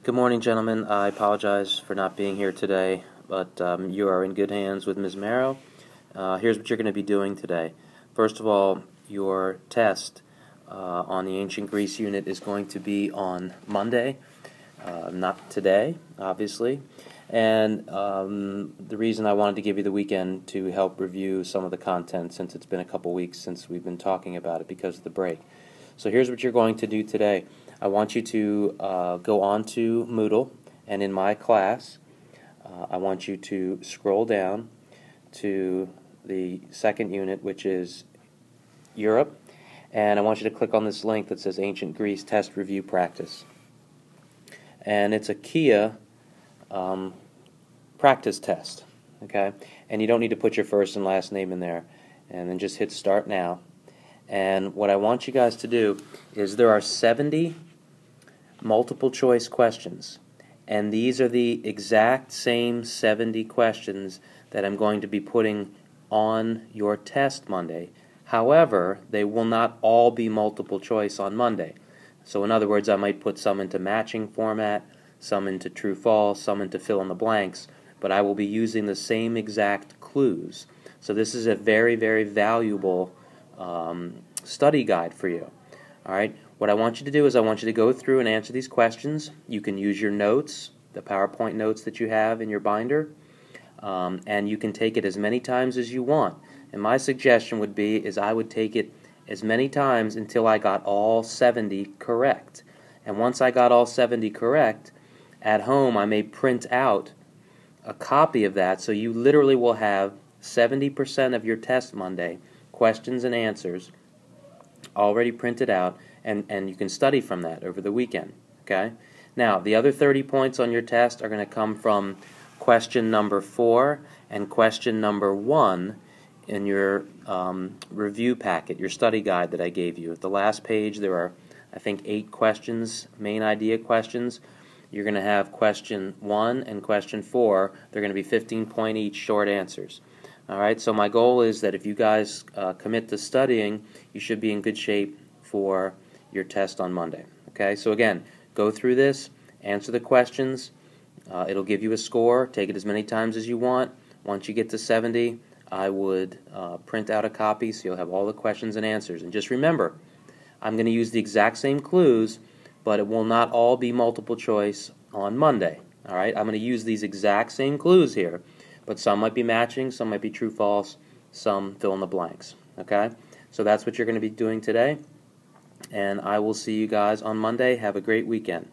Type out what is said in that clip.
Good morning, gentlemen. I apologize for not being here today, but you are in good hands with Ms. Marrow. Here's what you're going to be doing today. First of all, your test on the Ancient Greece unit is going to be on Monday, not today, obviously. And the reason I wanted to give you the weekend to help review some of the content, since it's been a couple weeks since we've been talking about it because of the break. So here's what you're going to do today. I want you to go on to Moodle, and in my class, I want you to scroll down to the second unit, which is Europe, and I want you to click on this link that says Ancient Greece Test Review Practice. And it's a KIA practice test, okay? And you don't need to put your first and last name in there, and then just hit Start Now. And what I want you guys to do is there are 70 multiple choice questions, and these are the exact same 70 questions that I'm going to be putting on your test Monday. However, they will not all be multiple choice on Monday. So in other words, I might put some into matching format, some into true-false, some into fill-in-the-blanks, but I will be using the same exact clues. So this is a very, very valuable study guide for you. All right. What I want you to do is I want you to go through and answer these questions. You can use your notes, the PowerPoint notes that you have in your binder, and you can take it as many times as you want. And my suggestion would be is I would take it as many times until I got all 70 correct. And once I got all 70 correct, at home I may print out a copy of that, so you literally will have 70% of your test Monday, questions and answers, already printed out, and you can study from that over the weekend. Okay? Now, the other 30 points on your test are going to come from question number 4 and question number 1 in your review packet, your study guide that I gave you. At the last page, there are, I think, 8 questions, main idea questions. You're going to have question 1 and question 4. They're going to be 15-point each short answers. All right, so my goal is that if you guys commit to studying, you should be in good shape for your test on Monday. Okay, so again, go through this, answer the questions. It'll give you a score. Take it as many times as you want. Once you get to 70, I would print out a copy so you'll have all the questions and answers. And just remember, I'm going to use the exact same clues, but it will not all be multiple choice on Monday. All right, I'm going to use these exact same clues here, but some might be matching, some might be true-false, some fill in the blanks. Okay, so that's what you're going to be doing today, and I will see you guys on Monday. Have a great weekend.